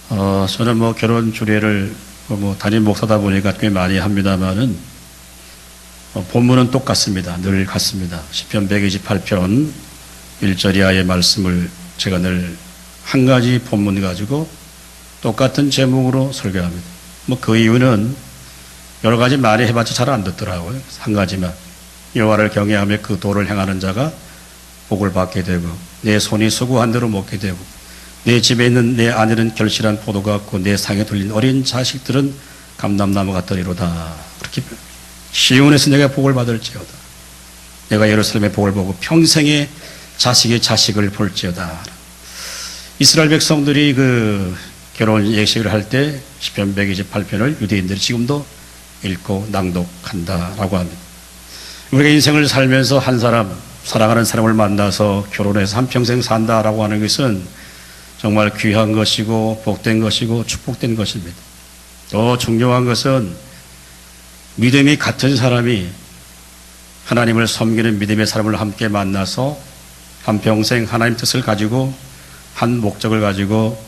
저는 뭐 결혼 주례를 담임 목사다 보니까 꽤 많이 합니다만은, 본문은 똑같습니다. 늘 같습니다. 시편 128편 1절 이하의 말씀을 제가 늘 한 가지 본문 가지고 똑같은 제목으로 설교합니다. 그 이유는 여러 가지 많이 해봤자 잘 안 듣더라고요. 한 가지만. 여호와를 경외하며 그 도를 행하는 자가 복을 받게 되고, 내 손이 수고한 대로 먹게 되고, 내 집에 있는 내 아내는 결실한 포도가 같고, 내 상에 들린 어린 자식들은 감람나무 같으리로다. 그렇게 시온에서 내가 복을 받을지어다. 내가 예루살렘의 복을 보고 평생에 자식의 자식을 볼지어다. 이스라엘 백성들이 그 결혼 예식을 할 때 시편 128편을 유대인들이 지금도 읽고 낭독한다라고 합니다. 우리가 인생을 살면서 한 사람, 사랑하는 사람을 만나서 결혼해서 한평생 산다라고 하는 것은 정말 귀한 것이고 복된 것이고 축복된 것입니다. 더 중요한 것은 믿음이 같은 사람이 하나님을 섬기는 믿음의 사람을 함께 만나서 한평생 하나님 뜻을 가지고 한 목적을 가지고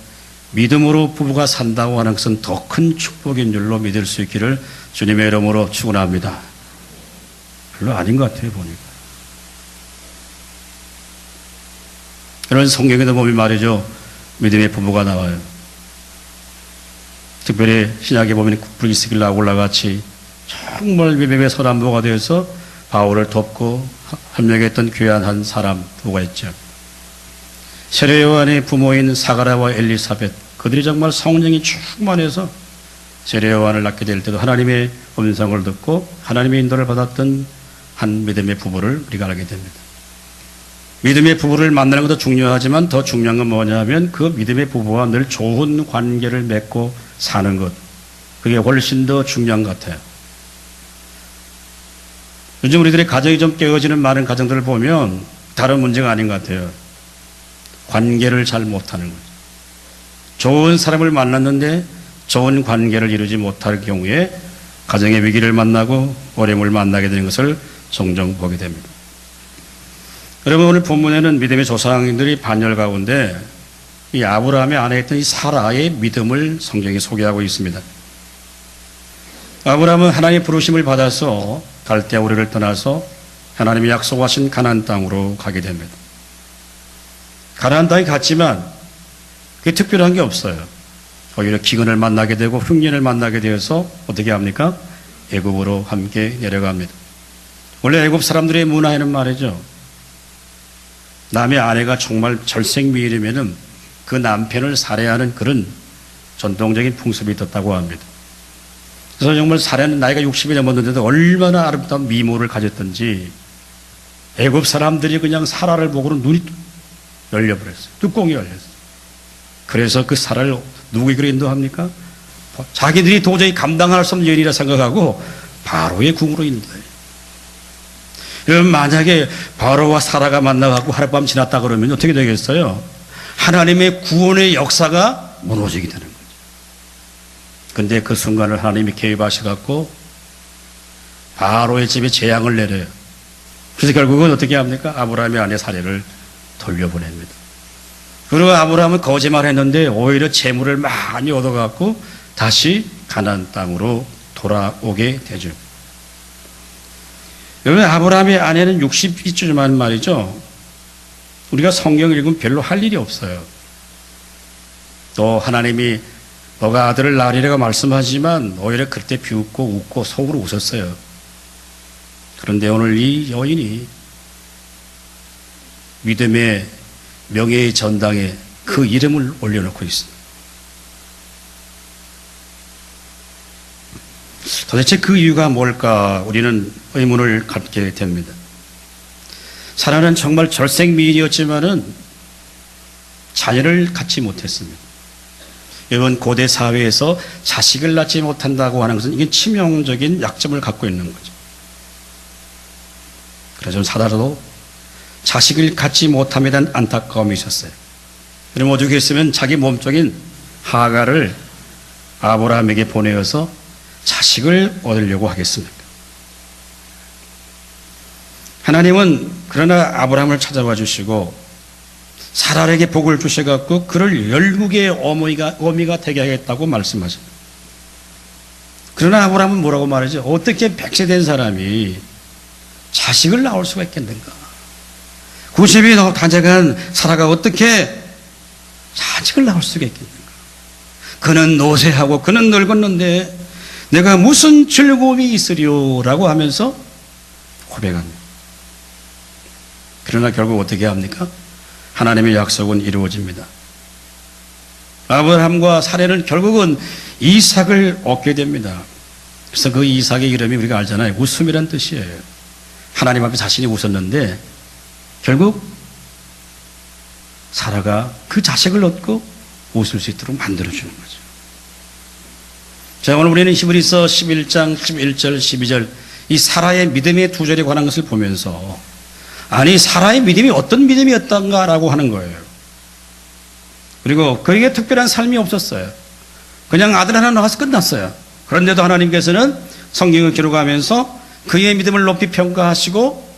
믿음으로 부부가 산다고 하는 것은 더 큰 축복인 줄로 믿을 수 있기를 주님의 이름으로 축원합니다. 별로 아닌 것 같아요, 보니까. 이런 성경에도 보면 말이죠, 믿음의 부부가 나와요. 특별히 신약에 보면 브리스길라 아굴라 같이 정말 믿음의 선한부가 되어서 바울을 돕고 협력했던 귀한 한 사람 부부가 있죠. 세례 요한의 부모인 사가랴와 엘리사벳, 그들이 정말 성령이 충만해서 세례 요한을 낳게 될 때도 하나님의 음성을 듣고 하나님의 인도를 받았던 한 믿음의 부부를 우리가 알게 됩니다. 믿음의 부부를 만나는 것도 중요하지만 더 중요한 건 뭐냐면 그 믿음의 부부와 늘 좋은 관계를 맺고 사는 것, 그게 훨씬 더 중요한 것 같아요. 요즘 우리들의 가정이 좀 깨어지는 많은 가정들을 보면 다른 문제가 아닌 것 같아요. 관계를 잘 못하는 거죠. 좋은 사람을 만났는데 좋은 관계를 이루지 못할 경우에 가정의 위기를 만나고 어려움을 만나게 되는 것을 종종 보게 됩니다. 여러분, 오늘 본문에는 믿음의 조상들이 반열 가운데 이 아브라함의 아내에 있던 이 사라의 믿음을 성경이 소개하고 있습니다. 아브라함은 하나님의 부르심을 받아서 갈대아 우르를 떠나서 하나님이 약속하신 가나안 땅으로 가게 됩니다. 가나안 땅에 갔지만 그게 특별한 게 없어요. 오히려 기근을 만나게 되고 흉년을 만나게 되어서 어떻게 합니까? 애굽으로 함께 내려갑니다. 원래 애굽 사람들의 문화에는 말이죠, 남의 아내가 정말 절생미인이면은 그 남편을 살해하는 그런 전통적인 풍습이 있었다고 합니다. 그래서 정말 살해는 나이가 60이 넘었는데도 얼마나 아름다운 미모를 가졌던지 애굽 사람들이 그냥 사라를 보고는 눈이 열려버렸어요. 뚜껑이 열렸어요. 그래서 그 사라를 누구에게 인도합니까? 자기들이 도저히 감당할 수 없는 일이라 생각하고 바로의 궁으로 인도해요. 여러분, 만약에 바로와 사라가 만나고 하룻밤 지났다 그러면 어떻게 되겠어요? 하나님의 구원의 역사가 무너지게 되는 거죠. 근데 그 순간을 하나님이 개입하셔갖고 바로의 집에 재앙을 내려요. 그래서 결국은 어떻게 합니까? 아브라함의 아내 사례를 돌려보냅니다. 그리고 아브라함은 거짓말했는데 오히려 재물을 많이 얻어갖고 다시 가나안 땅으로 돌아오게 되죠. 여러분, 아브라함의 아내는 62주만 말이죠, 우리가 성경 읽으면 별로 할 일이 없어요. 또 하나님이 너가 아들을 낳으리라고 말씀하지만 오히려 그때 비웃고 웃고 속으로 웃었어요. 그런데 오늘 이 여인이 믿음의 명예의 전당에 그 이름을 올려놓고 있습니다. 도대체 그 이유가 뭘까 우리는 의문을 갖게 됩니다. 사라는 정말 절생미인이었지만은 자녀를 갖지 못했습니다. 여러분, 고대 사회에서 자식을 낳지 못한다고 하는 것은 이게 치명적인 약점을 갖고 있는 거죠. 그래서 사라도 자식을 갖지 못함에 대한 안타까움이 있었어요. 그럼 어떻게 했으면 자기 몸종인 하가를 아브라함에게 보내어서 자식을 얻으려고 하겠습니까? 하나님은 그러나 아브라함을 찾아와 주시고 사라에게 복을 주셔갖고 그를 열국의 어미가 되게 하겠다고 말씀하십니다. 그러나 아브라함은 뭐라고 말하죠? 어떻게 100세 사람이 자식을 낳을 수가 있겠는가? 90이 단장한 사라가 어떻게 자식을 낳을 수가 있겠는가? 그는 노쇠하고 그는 늙었는데 내가 무슨 즐거움이 있으리요라고 하면서 고백합니다. 그러나 결국 어떻게 합니까? 하나님의 약속은 이루어집니다. 아브라함과 사라는 결국은 이삭을 얻게 됩니다. 그래서 그 이삭의 이름이 우리가 알잖아요. 웃음이란 뜻이에요. 하나님 앞에 자신이 웃었는데 결국 사라가 그 자식을 얻고 웃을 수 있도록 만들어주는 거죠. 자, 오늘 우리는 히브리서 11장 11절 12절 이 사라의 믿음의 두 절에 관한 것을 보면서 아니 사라의 믿음이 어떤 믿음이었던가라고 하는 거예요. 그리고 그에게 특별한 삶이 없었어요. 그냥 아들 하나 낳아서 끝났어요. 그런데도 하나님께서는 성경을 기록하면서 그의 믿음을 높이 평가하시고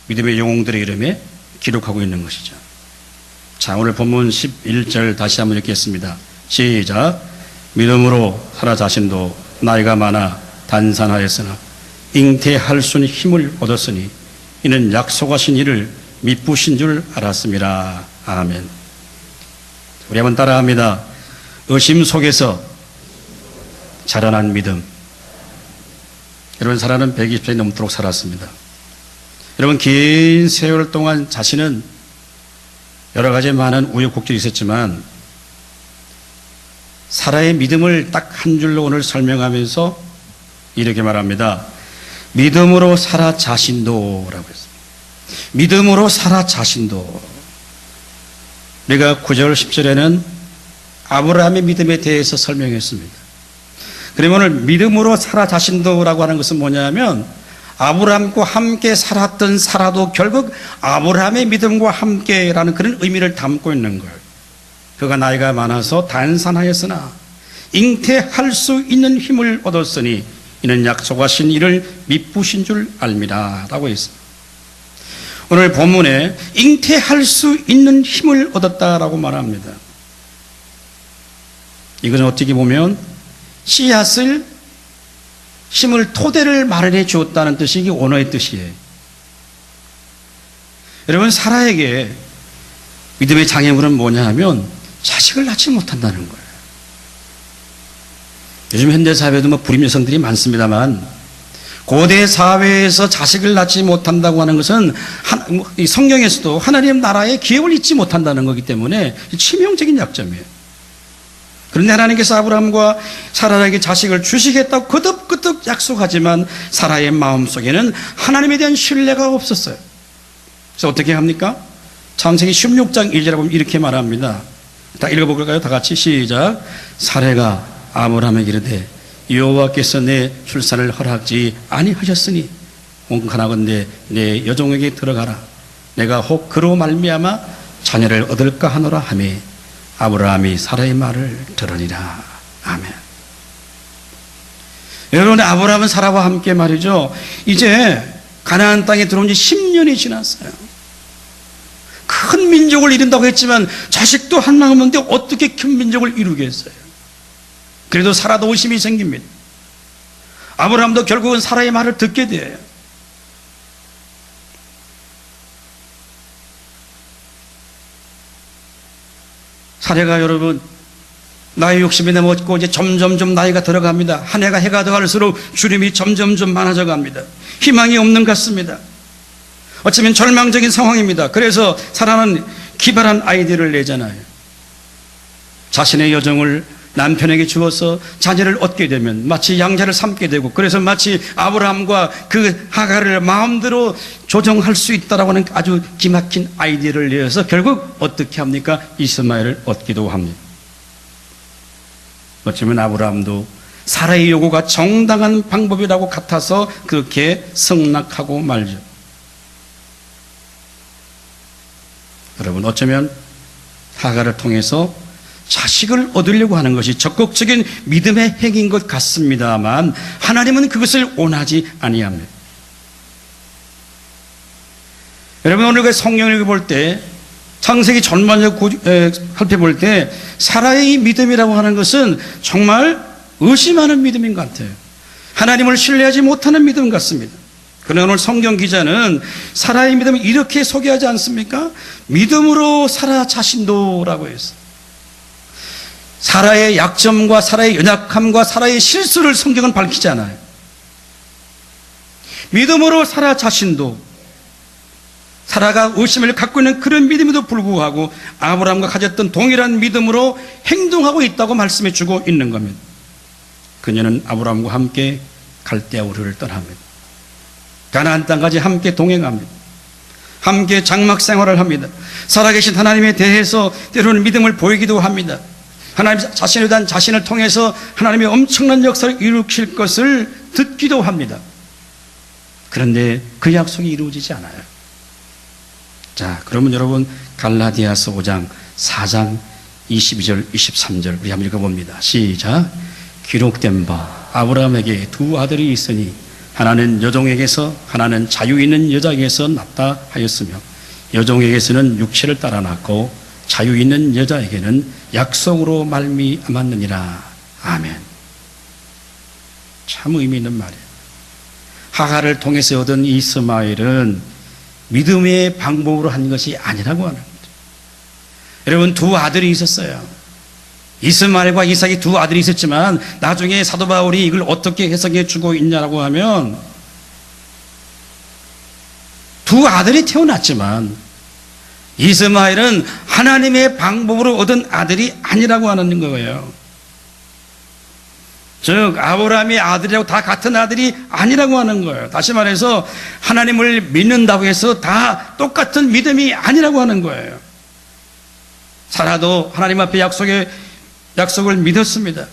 믿음의 영웅들의 이름에 기록하고 있는 것이죠. 자, 오늘 본문 11절 다시 한번 읽겠습니다. 시작. 믿음으로 사라 자신도 나이가 많아 단산하였으나 잉태할 수 있는 힘을 얻었으니 이는 약속하신 이를 미쁘신 줄 알았습니다. 아멘. 우리 한번 따라합니다. 의심 속에서 자라난 믿음. 여러분, 사라는 120살이 넘도록 살았습니다. 여러분, 긴 세월 동안 자신은 여러 가지 많은 우여곡절이 있었지만 사라의 믿음을 딱 한 줄로 오늘 설명하면서 이렇게 말합니다. 믿음으로 사라 자신도라고 했습니다. 믿음으로 사라 자신도. 우리가 9절 10절에는 아브라함의 믿음에 대해서 설명했습니다. 그러면 오늘 믿음으로 사라 자신도라고 하는 것은 뭐냐면 아브라함과 함께 살았던 사라도 결국 아브라함의 믿음과 함께라는 그런 의미를 담고 있는 거예요. 그가 나이가 많아서 단산하였으나 잉태할 수 있는 힘을 얻었으니 이는 약속하신 이를 미쁘신 줄 알미라 라고 했습니다. 오늘 본문에 잉태할 수 있는 힘을 얻었다라고 말합니다. 이것은 어떻게 보면 씨앗을 심을 토대를 마련해 주었다는 뜻이 이게 원어의 뜻이에요. 여러분, 사라에게 믿음의 장애물은 뭐냐 하면 자식을 낳지 못한다는 거예요. 요즘 현대 사회에도 불임 여성들이 많습니다만 고대 사회에서 자식을 낳지 못한다고 하는 것은 이 성경에서도 하나님 나라의 기업을 잊지 못한다는 거기 때문에 치명적인 약점이에요. 그런데 하나님께서 아브라함과 사라에게 자식을 주시겠다고 거듭거듭 약속하지만 사라의 마음속에는 하나님에 대한 신뢰가 없었어요. 그래서 어떻게 합니까? 창세기 16장 1절에 보면 이렇게 말합니다. 다 읽어볼까요? 다 같이 시작. 사라가 아브라함에게 이르되 여호와께서 내 출산을 허락지 아니하셨으니 원하건대 내 여종에게 들어가라. 내가 혹 그로 말미암아 자녀를 얻을까 하노라 하매 아브라함이 사라의 말을 들으니라. 아멘. 여러분, 아브라함은 사라와 함께 말이죠. 이제 가나안 땅에 들어온 지 10년이 지났어요. 큰 민족을 이룬다고 했지만 자식도 한 명 없는데 어떻게 큰 민족을 이루겠어요? 그래도 사라도 의심이 생깁니다. 아브라함도 결국은 사라의 말을 듣게 돼요. 사라가 여러분 나이 60이 넘었고 이제 점점점 나이가 들어갑니다. 한 해가 해가 더갈수록 주림이 점점점 많아져 갑니다. 희망이 없는 것 같습니다. 어쩌면 절망적인 상황입니다. 그래서 사라는 기발한 아이디어를 내잖아요. 자신의 여종을 남편에게 주어서 자녀를 얻게 되면 마치 양자를 삼게 되고, 그래서 마치 아브라함과 그 하갈을 마음대로 조정할 수 있다라고 하는 아주 기막힌 아이디어를 내어서 결국 어떻게 합니까? 이스마엘을 얻기도 합니다. 어쩌면 아브라함도 사라의 요구가 정당한 방법이라고 같아서 그렇게 승낙하고 말죠. 여러분, 어쩌면 하갈을 통해서 자식을 얻으려고 하는 것이 적극적인 믿음의 행위인 것 같습니다만 하나님은 그것을 원하지 아니합니다. 여러분, 오늘 그 성경을 읽어볼 때 창세기 전반적 살펴볼 때 사라의 믿음이라고 하는 것은 정말 의심하는 믿음인 것 같아요. 하나님을 신뢰하지 못하는 믿음 같습니다. 그러나 오늘 성경 기자는 사라의 믿음을 이렇게 소개하지 않습니까? 믿음으로 사라 자신도라고 했어요. 사라의 약점과 사라의 연약함과 사라의 실수를 성경은 밝히지 않아요. 믿음으로 사라 자신도, 사라가 의심을 갖고 있는 그런 믿음에도 불구하고 아브라함과 가졌던 동일한 믿음으로 행동하고 있다고 말씀해 주고 있는 겁니다. 그녀는 아브라함과 함께 갈대아 우르를 떠납니다. 가나안 땅까지 함께 동행합니다. 함께 장막 생활을 합니다. 살아계신 하나님에 대해서 때로는 믿음을 보이기도 합니다. 하나님 자신에 대한 자신을 통해서 하나님의 엄청난 역사를 이루실 것을 듣기도 합니다. 그런데 그 약속이 이루어지지 않아요. 자, 그러면 여러분 갈라디아서 5장 4장 22절 23절 우리 한번 읽어봅니다. 시작. 기록된 바 아브라함에게 두 아들이 있으니 하나는 여종에게서 하나는 자유 있는 여자에게서 낳다 하였으며 여종에게서는 육체를 따라 낳고 자유 있는 여자에게는 약속으로 말미암았느니라. 아멘. 참 의미 있는 말이에요. 하갈을 통해서 얻은 이스마엘은 믿음의 방법으로 한 것이 아니라고 하는 거죠. 여러분, 두 아들이 있었어요. 이스마엘과 이삭이 두 아들이 있었지만 나중에 사도 바울이 이걸 어떻게 해석해 주고 있냐라고 하면 두 아들이 태어났지만 이스마엘은 하나님의 방법으로 얻은 아들이 아니라고 하는 거예요. 즉 아브라함의 아들이라고 다 같은 아들이 아니라고 하는 거예요. 다시 말해서 하나님을 믿는다고 해서 다 똑같은 믿음이 아니라고 하는 거예요. 사라도 하나님 앞에 약속을 믿었습니다.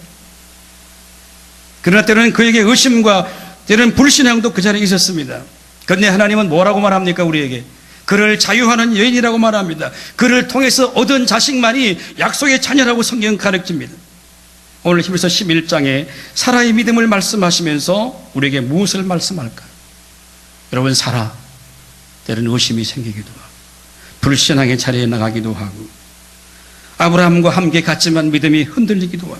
그러나 때로는 그에게 의심과 때로는 불신앙도 그 자리에 있었습니다. 그런데 하나님은 뭐라고 말합니까? 우리에게 그를 자유하는 여인이라고 말합니다. 그를 통해서 얻은 자식만이 약속의 자녀라고 성경은 가르칩니다. 오늘 히브리서 11장에 사라의 믿음을 말씀하시면서 우리에게 무엇을 말씀할까요? 여러분, 사라 때로는 의심이 생기기도 하고 불신앙의 자리에 나가기도 하고 아브라함과 함께 갔지만 믿음이 흔들리기도 하고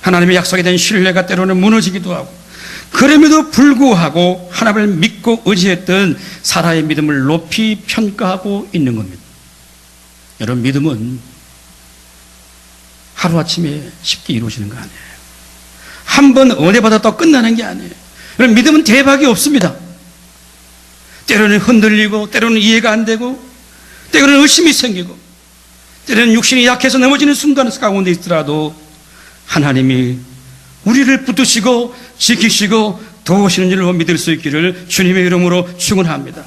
하나님의 약속에 대한 신뢰가 때로는 무너지기도 하고 그럼에도 불구하고 하나님을 믿고 의지했던 사라의 믿음을 높이 평가하고 있는 겁니다. 여러분, 믿음은 하루아침에 쉽게 이루어지는 거 아니에요. 한 번 은혜 받았다고 끝나는 게 아니에요. 여러분, 믿음은 대박이 없습니다. 때로는 흔들리고 때로는 이해가 안 되고 때로는 의심이 생기고 때로는 육신이 약해서 넘어지는 순간 가운데 있더라도 하나님이 우리를 붙드시고 지키시고 도우시는 줄로 믿을 수 있기를 주님의 이름으로 축원합니다.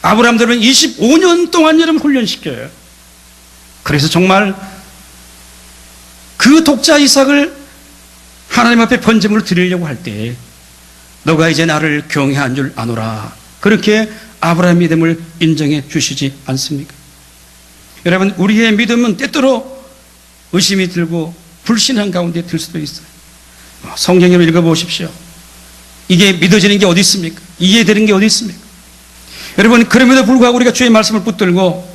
아브라함들은 25년 동안 여러분 훈련시켜요. 그래서 정말 그 독자 이삭을 하나님 앞에 번제물로 드리려고 할 때 너가 이제 나를 경외한 줄 아노라, 그렇게 아브라함의 믿음을 인정해 주시지 않습니까? 여러분, 우리의 믿음은 때때로 의심이 들고 불신한 가운데 들 수도 있어요. 성경을 읽어보십시오. 이게 믿어지는 게 어디 있습니까? 이해되는 게 어디 있습니까? 여러분, 그럼에도 불구하고 우리가 주의 말씀을 붙들고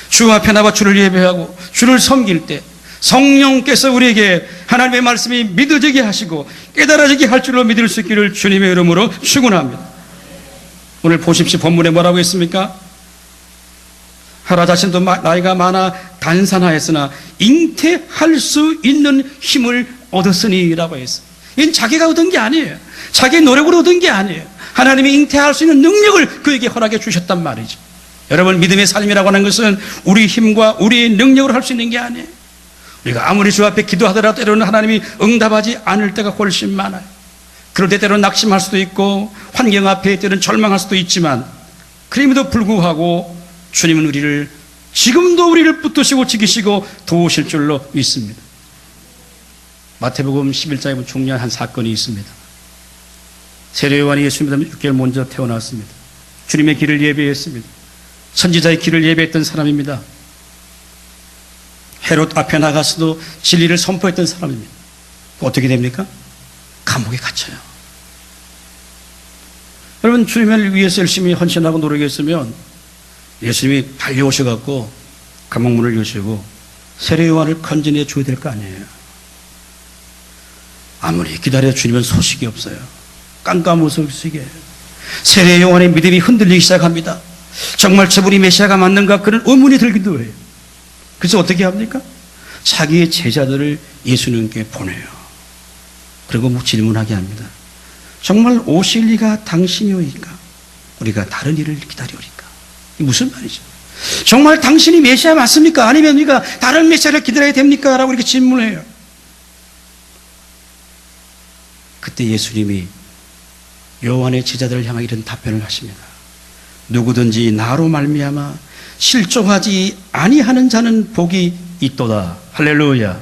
주 앞에 나와 주를 예배하고 주를 섬길 때 성령께서 우리에게 하나님의 말씀이 믿어지게 하시고 깨달아지게 할 줄로 믿을 수 있기를 주님의 이름으로 축원합니다. 오늘 보십시오. 본문에 뭐라고 했습니까? 하라 자신도 나이가 많아 단산하였으나 잉태할 수 있는 힘을 얻었으니라고 했어요. 이건 자기가 얻은 게 아니에요. 자기의 노력으로 얻은 게 아니에요. 하나님이 잉태할 수 있는 능력을 그에게 허락해 주셨단 말이죠. 여러분, 믿음의 삶이라고 하는 것은 우리 힘과 우리의 능력으로 할 수 있는 게 아니에요. 우리가 아무리 주 앞에 기도하더라도 때로는 하나님이 응답하지 않을 때가 훨씬 많아요. 그럴 때 때로는 낙심할 수도 있고 환경 앞에 때로는 절망할 수도 있지만 그럼에도 불구하고 주님은 우리를 지금도 우리를 붙드시고 지키시고 도우실 줄로 믿습니다. 마태복음 11장에 보면 중요한 한 사건이 있습니다. 세례 요한이 예수님보다 6개월 먼저 태어났습니다. 주님의 길을 예배했습니다. 선지자의 길을 예배했던 사람입니다. 헤롯 앞에 나가서도 진리를 선포했던 사람입니다. 어떻게 됩니까? 감옥에 갇혀요. 여러분, 주님을 위해서 열심히 헌신하고 노력했으면 예수님이 달려오셔갖고 감옥문을 여시고 세례 요한을 건져내 줘야 될 거 아니에요. 아무리 기다려 주님은 소식이 없어요. 깜깜무소식에 세례 요한의 믿음이 흔들리기 시작합니다. 정말 저분이 메시아가 맞는가 그런 의문이 들기도 해요. 그래서 어떻게 합니까? 자기의 제자들을 예수님께 보내요. 그리고 뭐 질문하게 합니다. 정말 오실 리가 당신이오이까? 우리가 다른 일을 기다리오리까? 이게 무슨 말이죠? 정말 당신이 메시아 맞습니까? 아니면 우리가 다른 메시아를 기다려야 됩니까? 라고 이렇게 질문해요. 그때 예수님이 요한의 제자들을 향하여 이런 답변을 하십니다. 누구든지 나로 말미암아 실족하지 아니하는 자는 복이 있도다. 할렐루야.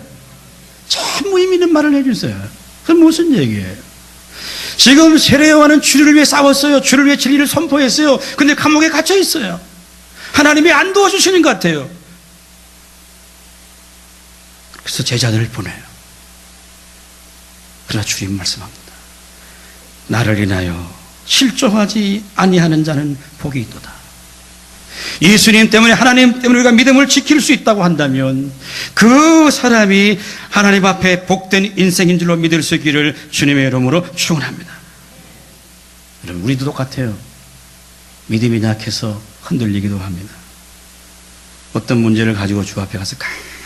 참 의미 있는 말을 해주세요. 그건 무슨 얘기예요? 지금 세례 요한은 주를 위해 싸웠어요. 주를 위해 진리를 선포했어요. 근데 감옥에 갇혀 있어요. 하나님이 안 도와주시는 것 같아요. 그래서 제자들을 보내요. 그러나 주님 말씀합니다. 나를 인하여 실족하지 아니하는 자는 복이 있도다. 예수님 때문에, 하나님 때문에 우리가 믿음을 지킬 수 있다고 한다면 그 사람이 하나님 앞에 복된 인생인 줄로 믿을 수 있기를 주님의 이름으로 축원합니다. 여러분, 우리도 똑같아요. 믿음이 약해서 흔들리기도 합니다. 어떤 문제를 가지고 주 앞에 가서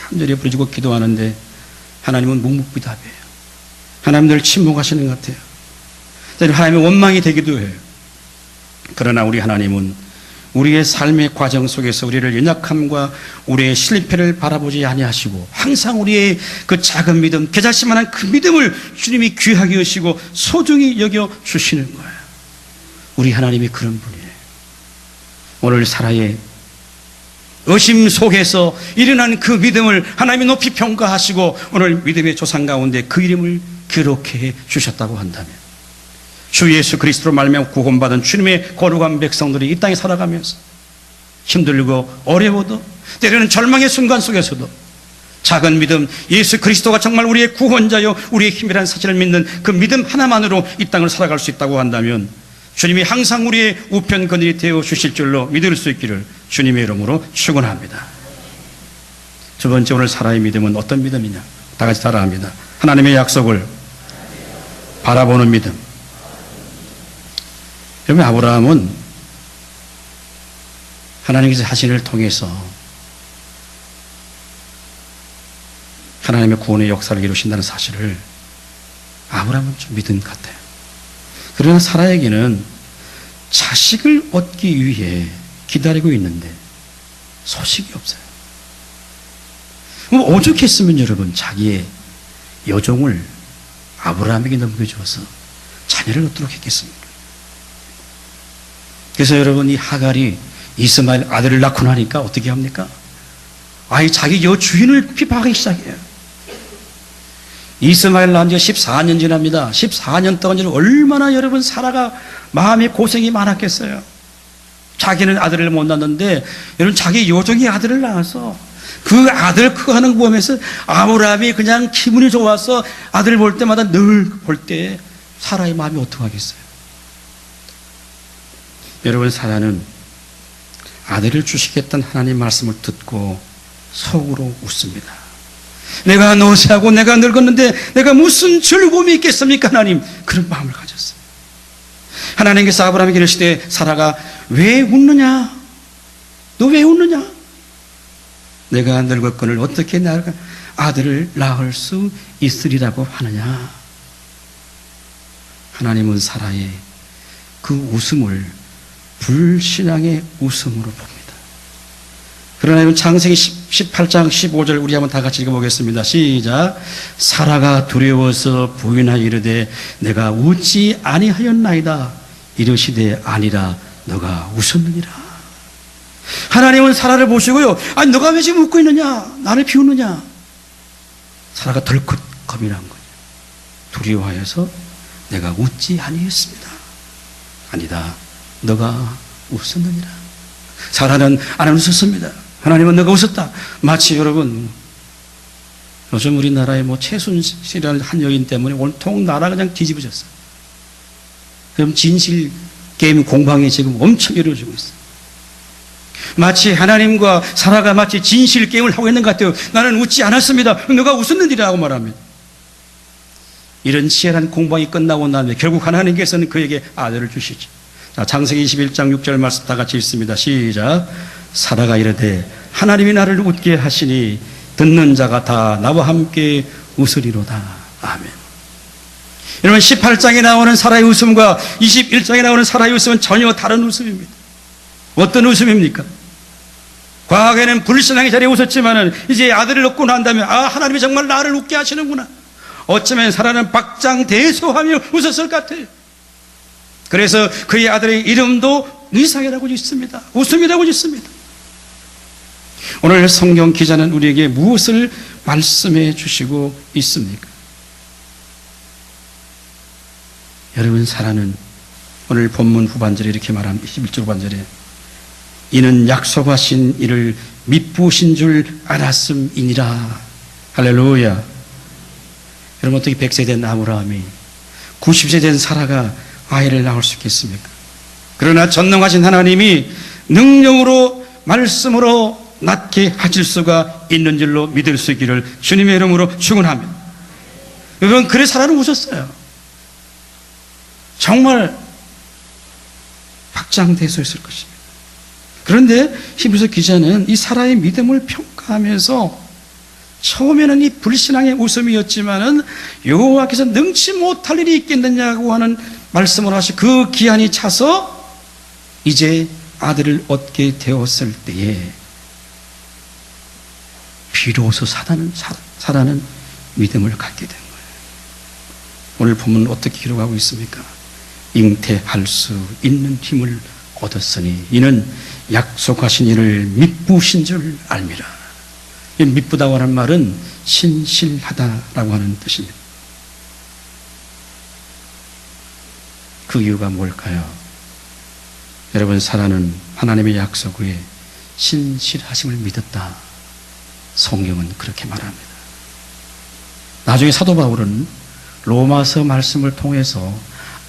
간절히 부르짖고 기도하는데 하나님은 묵묵부답이에요. 하나님 늘 침묵하시는 것 같아요. 하나님의 원망이 되기도 해요. 그러나 우리 하나님은 우리의 삶의 과정 속에서 우리를 연약함과 우리의 실패를 바라보지 아니하시고 항상 우리의 그 작은 믿음, 겨자씨만한 그 믿음을 주님이 귀하게 여시고 소중히 여겨 주시는 거예요. 우리 하나님이 그런 분이에요. 오늘 사라의 의심 속에서 일어난 그 믿음을 하나님이 높이 평가하시고 오늘 믿음의 조상 가운데 그 이름을 기록해 해 주셨다고 한다면 주 예수 그리스도로 말미암아 구원받은 주님의 거룩한 백성들이 이 땅에 살아가면서 힘들고 어려워도 때로는 절망의 순간 속에서도 작은 믿음, 예수 그리스도가 정말 우리의 구원자요 우리의 힘이라는 사실을 믿는 그 믿음 하나만으로 이 땅을 살아갈 수 있다고 한다면 주님이 항상 우리의 우편 그늘이 되어 주실 줄로 믿을 수 있기를 주님의 이름으로 축원합니다. 두 번째, 오늘 사라의 믿음은 어떤 믿음이냐? 다 같이 따라합니다. 하나님의 약속을 바라보는 믿음. 여러분, 아브라함은 하나님께서 자신을 통해서 하나님의 구원의 역사를 이루신다는 사실을 아브라함은 좀 믿은 것 같아요. 그러나 사라에게는 자식을 얻기 위해 기다리고 있는데 소식이 없어요. 그럼 오죽했으면 여러분 자기의 여종을 아브라함에게 넘겨주어서 자녀를 얻도록 했겠습니까? 그래서 여러분 이 하갈이 이스마엘 아들을 낳고 나니까 어떻게 합니까? 아예 자기 여주인을 비방하기 시작해요. 이스마엘 낳은 지 14년 지납니다. 14년 동안 얼마나 여러분 사라가 마음의 고생이 많았겠어요. 자기는 아들을 못 낳았는데 여러분 자기 여종이 아들을 낳아서 그 아들 크고하는 거 보면서 아브라함이 그냥 기분이 좋아서 아들 볼 때마다 늘 볼 때 사라의 마음이 어떡하겠어요. 여러분, 사라는 아들을 주시겠다는 하나님 말씀을 듣고 속으로 웃습니다. 내가 노쇠하고 내가 늙었는데 내가 무슨 즐거움이 있겠습니까 하나님? 그런 마음을 가졌어요. 하나님께서 아브라함에게 이르시되 사라가 왜 웃느냐? 너 왜 웃느냐? 내가 늙었거늘 어떻게 내가 아들을 낳을 수 있으리라고 하느냐? 하나님은 사라의 그 웃음을 불신앙의 웃음으로 봅니다. 그러나 창세기 18장 15절 우리 한번 다 같이 읽어보겠습니다. 시작. 사라가 두려워서 부인하여 이르되 내가 웃지 아니하였나이다. 이르시되 아니라 너가 웃었느니라. 하나님은 사라를 보시고요, 아니 너가 왜 지금 웃고 있느냐? 나를 비웃느냐? 사라가 덜컥 겁이 난 거예요. 두려워하여서 내가 웃지 아니했습니다. 아니다. 너가 웃었느니라. 사라는 안 웃었습니다. 하나님은 너가 웃었다. 마치 여러분 요즘 우리나라에 최순실이라는 한 여인 때문에 온통 나라가 그냥 뒤집어졌어요. 그럼 진실 게임 공방이 지금 엄청 이루어지고 있어요. 마치 하나님과 사라가 마치 진실 게임을 하고 있는 것 같아요. 나는 웃지 않았습니다. 누가 웃었는지라고 말합니다. 이런 치열한 공방이 끝나고 나면 결국 하나님께서는 그에게 아들을 주시죠. 자, 창세기 21장 6절 말씀 다 같이 읽습니다. 시작. 사라가 이르되 하나님이 나를 웃게 하시니 듣는 자가 다 나와 함께 웃으리로다. 아멘. 여러분, 18장에 나오는 사라의 웃음과 21장에 나오는 사라의 웃음은 전혀 다른 웃음입니다. 어떤 웃음입니까? 과거에는 불신앙의 자리에 웃었지만은 이제 아들을 얻고 난 다음에 하나님이 정말 나를 웃게 하시는구나. 어쩌면 사라는 박장대소하며 웃었을 것 같아요. 그래서 그의 아들의 이름도 의상이라고 짓습니다. 웃음이라고 짓습니다. 오늘 성경 기자는 우리에게 무엇을 말씀해 주시고 있습니까? 여러분, 사라는 오늘 본문 후반절에 이렇게 말합니다. 21절 후반절에 이는 약속하신 이를 미쁘신 줄 알았음이니라. 할렐루야. 여러분, 어떻게 100세 된 아브라함이 90세 된 사라가 아이를 낳을 수 있겠습니까? 그러나 전능하신 하나님이 능력으로 말씀으로 낳게 하실 수가 있는 줄로 믿을 수 있기를 주님의 이름으로 축원합니다. 여러분, 그래 사라는 웃었어요. 정말 박장대소했을 것입니다. 그런데 히브리서 기자는 이 사라의 믿음을 평가하면서 처음에는 이 불신앙의 웃음이었지만은 여호와께서 능치 못할 일이 있겠느냐고 하는 말씀을 하시 그 기한이 차서 이제 아들을 얻게 되었을 때에 비로소 사라는 믿음을 갖게 된 거예요. 오늘 본문은 어떻게 기록하고 있습니까? 잉태할 수 있는 힘을 얻었으니 이는 약속하신 이를 미쁘신 줄 알미라. 이 미쁘다고 하는 말은 신실하다라고 하는 뜻입니다. 그 이유가 뭘까요? 여러분, 사라는 하나님의 약속 후에 신실하심을 믿었다. 성경은 그렇게 말합니다. 나중에 사도 바울은 로마서 말씀을 통해서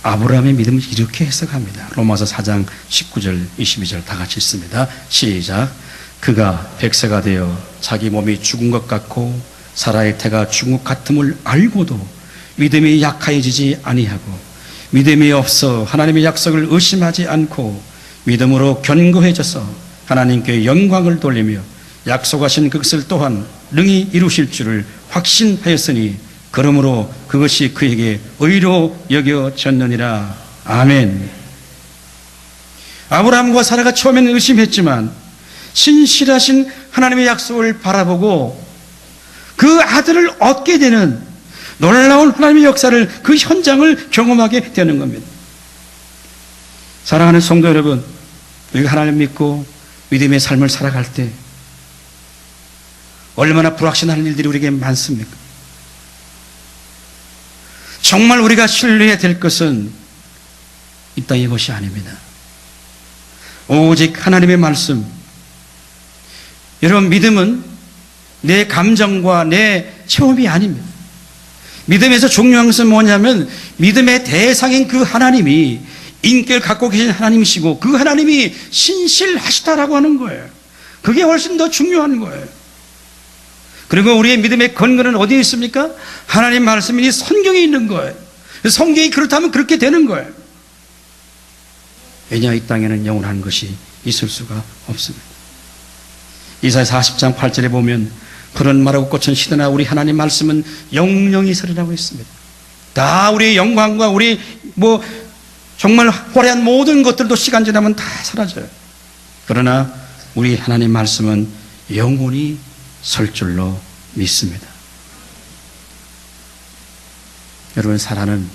아브라함의 믿음을 이렇게 해석합니다. 로마서 4장 19절 22절 다 같이 읽습니다. 시작. 그가 100세가 되어 자기 몸이 죽은 것 같고 사라의 태가 죽은 것 같음을 알고도 믿음이 약하여지지 아니하고 믿음이 없어 하나님의 약속을 의심하지 않고 믿음으로 견고해져서 하나님께 영광을 돌리며 약속하신 그것을 또한 능히 이루실 줄을 확신하였으니 그러므로 그것이 그에게 의로 여겨졌느니라. 아멘. 아브라함과 사라가 처음에는 의심했지만 신실하신 하나님의 약속을 바라보고 그 아들을 얻게 되는 놀라운 하나님의 역사를, 그 현장을 경험하게 되는 겁니다. 사랑하는 성도 여러분, 우리가 하나님 믿고 믿음의 삶을 살아갈 때 얼마나 불확실한 일들이 우리에게 많습니까? 정말 우리가 신뢰해야 될 것은 이 땅의 것이 아닙니다. 오직 하나님의 말씀. 여러분, 믿음은 내 감정과 내 체험이 아닙니다. 믿음에서 중요한 것은 뭐냐면 믿음의 대상인 그 하나님이 인격을 갖고 계신 하나님이시고 그 하나님이 신실하시다라고 하는 거예요. 그게 훨씬 더 중요한 거예요. 그리고 우리의 믿음의 근거는 어디에 있습니까? 하나님 말씀이 성경에 있는 거예요. 성경이 그렇다면 그렇게 되는 거예요. 왜냐, 이 땅에는 영원한 것이 있을 수가 없습니다. 이사야 40장 8절에 보면 푸른 마르고 꽃은 시드나 우리 하나님 말씀은 영영이 서리라고 했습니다. 다 우리의 영광과 우리 정말 화려한 모든 것들도 시간 지나면 다 사라져요. 그러나 우리 하나님 말씀은 영원히 설 줄로 믿습니다. 여러분, 사라는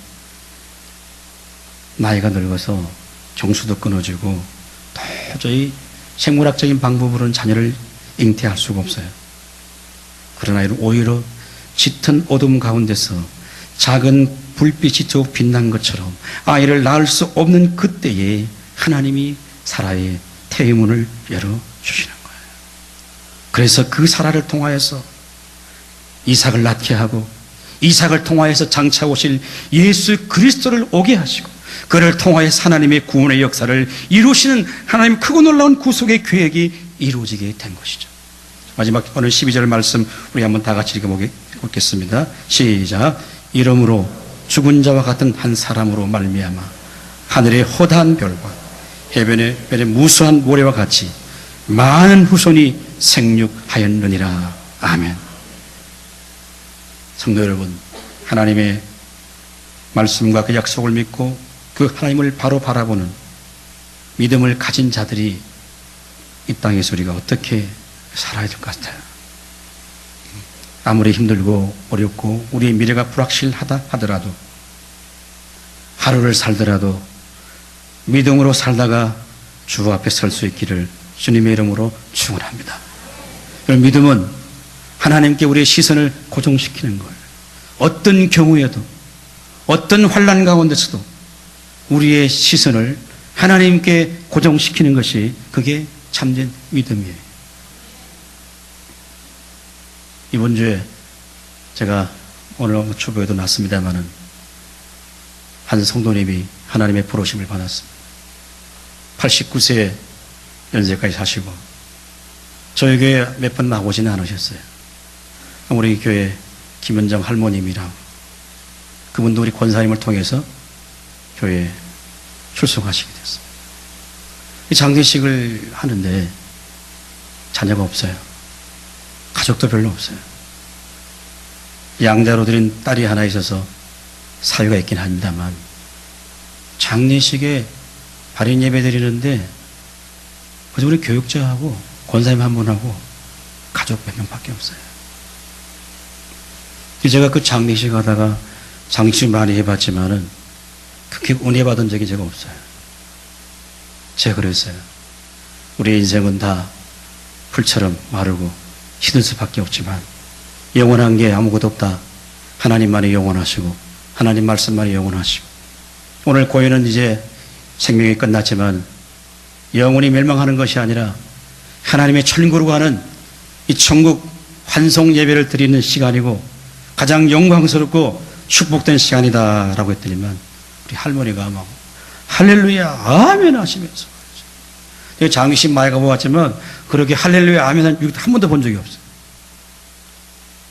나이가 늙어서 정수도 끊어지고 도저히 생물학적인 방법으로는 자녀를 잉태할 수가 없어요. 그러나 오히려 짙은 어둠 가운데서 작은 불빛이 더욱 빛난 것처럼 아이를 낳을 수 없는 그때에 하나님이 사라의 태의문을 열어주시는 거예요. 그래서 그 사라를 통하여서 이삭을 낳게 하고 이삭을 통하여서 장차 오실 예수 그리스도를 오게 하시고 그를 통하여 하나님의 구원의 역사를 이루시는 하나님 크고 놀라운 구속의 계획이 이루어지게 된 것이죠. 마지막 오늘 12절 말씀 우리 한번 다 같이 읽어보겠습니다. 시작. 이러므로 죽은 자와 같은 한 사람으로 말미암아 하늘의 허다한 별과 해변의 무수한 모래와 같이 많은 후손이 생육하였느니라. 아멘. 성도 여러분, 하나님의 말씀과 그 약속을 믿고 그 하나님을 바로 바라보는 믿음을 가진 자들이 이 땅에서 우리가 어떻게 살아야 될 것 같아요. 아무리 힘들고 어렵고 우리의 미래가 불확실하다 하더라도, 하루를 살더라도 믿음으로 살다가 주 앞에 설 수 있기를 주님의 이름으로 축원합니다. 믿음은 하나님께 우리의 시선을 고정시키는 거예요. 어떤 경우에도, 어떤 환난 가운데서도 우리의 시선을 하나님께 고정시키는 것이, 그게 참된 믿음이에요. 이번 주에 제가 오늘 초보에도 났습니다마는 한 성도님이 하나님의 부르심을 받았습니다. 89세 연세까지 사시고 저희 교회 몇 번 나오지는 않으셨어요. 우리 교회 김은정 할머님이랑 그분도 우리 권사님을 통해서 교회에 출석하시게 됐습니다. 장례식을 하는데 자녀가 없어요. 가족도 별로 없어요. 양자로 드린 딸이 하나 있어서 사유가 있긴 합니다만, 장례식에 발인 예배 드리는데 그저 우리 교육자하고 권사님 한 분하고 가족 몇 명밖에 없어요. 제가 그 장례식 하다가 장례식 많이 해봤지만은 그렇게 은혜 받은 적이 제가 없어요. 제가 그랬어요. 우리 인생은 다 풀처럼 마르고 시들 수밖에 없지만 영원한 게 아무것도 없다. 하나님만이 영원하시고 하나님 말씀만이 영원하시고, 오늘 고연은 이제 생명이 끝났지만 영원히 멸망하는 것이 아니라 하나님의 천국으로 가는 이 천국 환송 예배를 드리는 시간이고 가장 영광스럽고 축복된 시간이다라고 했더니만 우리 할머니가 막 할렐루야 아멘 하시면서, 제가 장례식 많이 가보았지만 그렇게 할렐루야 아멘 한 번도 본 적이 없어요.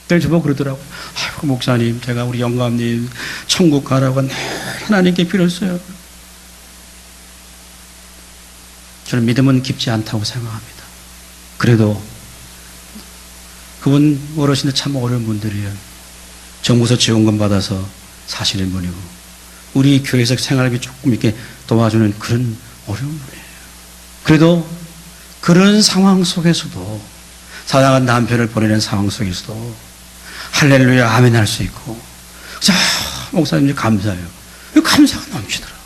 그래서 저보고 그러더라고요. 아이고 목사님, 제가 우리 영감님 천국 가라고 하나님께 빌었어요. 저는 믿음은 깊지 않다고 생각합니다. 그래도 그분 어르신들 참 어려운 분들이에요. 정부에서 지원금 받아서 사시는 분이고 우리 교회에서 생활비 조금 이렇게 도와주는 그런 어려운 분이에요. 그래도 그런 상황 속에서도, 사랑하는 남편을 보내는 상황 속에서도 할렐루야 아멘 할 수 있고, 자 목사님 감사해요. 감사가 넘치더라고요.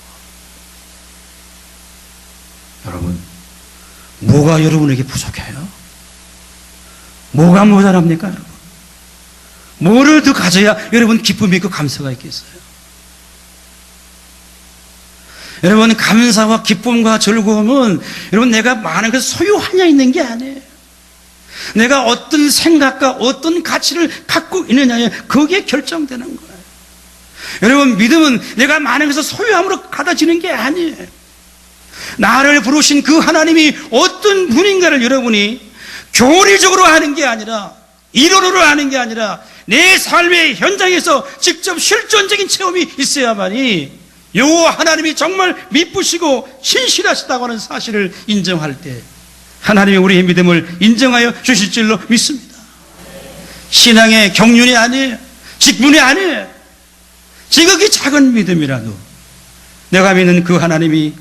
여러분, 뭐가 여러분에게 부족해요? 뭐가 모자랍니까 여러분? 뭐를 더 가져야 여러분 기쁨이 있고 감사가 있겠어요? 여러분, 감사와 기쁨과 즐거움은 여러분 내가 많은 것을 소유하냐 있는 게 아니에요. 내가 어떤 생각과 어떤 가치를 갖고 있느냐에 거기에 결정되는 거예요. 여러분, 믿음은 내가 많은 것을 소유함으로 가다지는 게 아니에요. 나를 부르신 그 하나님이 어떤 분인가를 여러분이 교리적으로 아는 게 아니라, 이론으로 아는 게 아니라 내 삶의 현장에서 직접 실존적인 체험이 있어야만이 여호와 하나님이 정말 미쁘시고 신실하시다고 하는 사실을 인정할 때 하나님이 우리의 믿음을 인정하여 주실 줄로 믿습니다. 신앙의 경륜이 아니에요. 직분이 아니에요. 지극히 작은 믿음이라도 내가 믿는 그 하나님이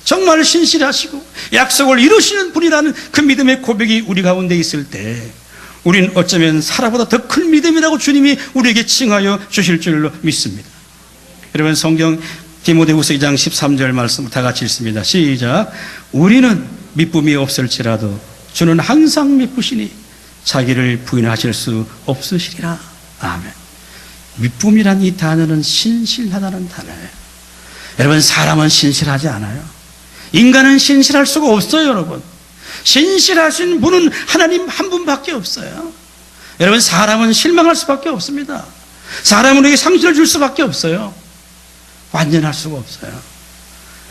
정말 신실하시고 약속을 이루시는 분이라는 그 믿음의 고백이 우리 가운데 있을 때 우리는 어쩌면 사라보다 더 큰 믿음이라고 주님이 우리에게 칭하여 주실 줄로 믿습니다. 여러분, 성경 디모데후서 2장 13절 말씀을 다 같이 읽습니다. 시작. 우리는 미쁨이 없을지라도 주는 항상 미쁘시니 자기를 부인하실 수 없으시리라. 아멘. 미쁨이란 이 단어는 신실하다는 단어예요. 여러분, 사람은 신실하지 않아요. 인간은 신실할 수가 없어요. 여러분, 신실하신 분은 하나님 한 분밖에 없어요. 여러분, 사람은 실망할 수밖에 없습니다. 사람은 우리에게 상실을 줄 수밖에 없어요. 완전할 수가 없어요.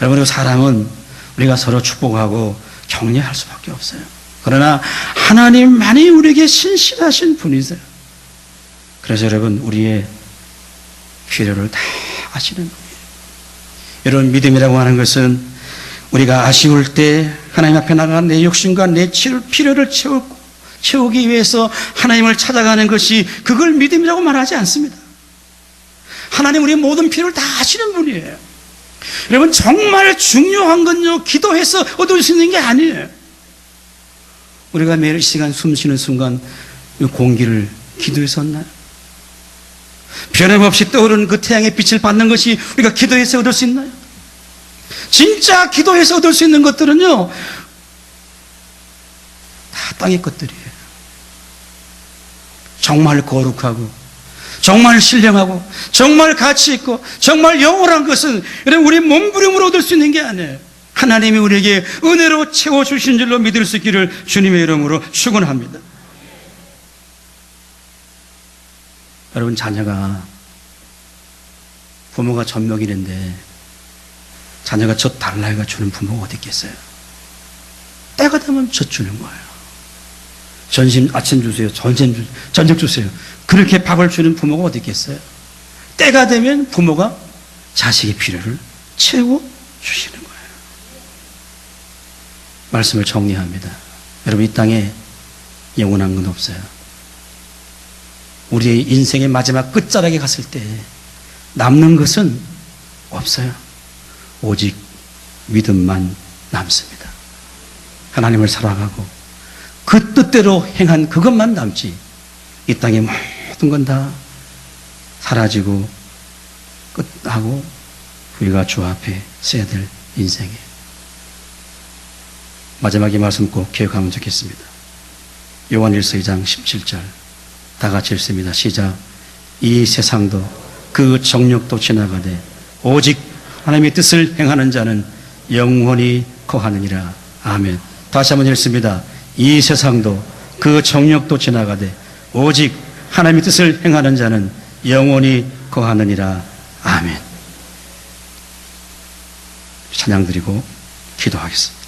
여러분, 사람은 우리가 서로 축복하고 격려할 수밖에 없어요. 그러나 하나님만이 우리에게 신실하신 분이세요. 그래서 여러분, 우리의 필요를 다 아시는 분이에요. 여러분, 믿음이라고 하는 것은 우리가 아쉬울 때 하나님 앞에 나가 내 욕심과 내 필요를 채우기 위해서 하나님을 찾아가는 것이, 그걸 믿음이라고 말하지 않습니다. 하나님 우리의 모든 필요를 다 아시는 분이에요. 여러분, 정말 중요한 건요, 기도해서 얻을 수 있는 게 아니에요. 우리가 매일 이 시간 숨 쉬는 순간 이 공기를 기도해서 얻나요? 변함없이 떠오르는 그 태양의 빛을 받는 것이 우리가 기도해서 얻을 수 있나요? 진짜 기도해서 얻을 수 있는 것들은요, 다 땅의 것들이에요. 정말 거룩하고, 정말 신령하고, 정말 가치 있고, 정말 영원한 것은 여러분, 우리 몸부림으로 얻을 수 있는 게 아니에요. 하나님이 우리에게 은혜로 채워주신 줄로 믿을 수 있기를 주님의 이름으로 축원합니다. 여러분, 자녀가, 부모가 젖먹이는데 자녀가 젖 달라 해가 주는 부모가 어디 있겠어요? 때가 되면 젖 주는 거예요. 점심, 아침 주세요. 저녁 주세요. 그렇게 밥을 주는 부모가 어디 있겠어요? 때가 되면 부모가 자식의 필요를 채워 주시는 거예요. 말씀을 정리합니다. 여러분, 이 땅에 영원한 건 없어요. 우리의 인생의 마지막 끝자락에 갔을 때 남는 것은 없어요. 오직 믿음만 남습니다. 하나님을 사랑하고 그 뜻대로 행한 그것만 남지, 이 땅의 모든 건 다 사라지고 끝하고 우리가 주 앞에 서야 될 인생에, 마지막에 말씀 꼭 기억하면 좋겠습니다. 요한일서 2장 17절 다 같이 읽습니다. 시작. 이 세상도 그 정욕도 지나가되 오직 하나님의 뜻을 행하는 자는 영원히 거하느니라. 아멘. 다시 한번 읽습니다. 이 세상도 그 정욕도 지나가되 오직 하나님의 뜻을 행하는 자는 영원히 거하느니라. 아멘. 찬양 드리고 기도하겠습니다.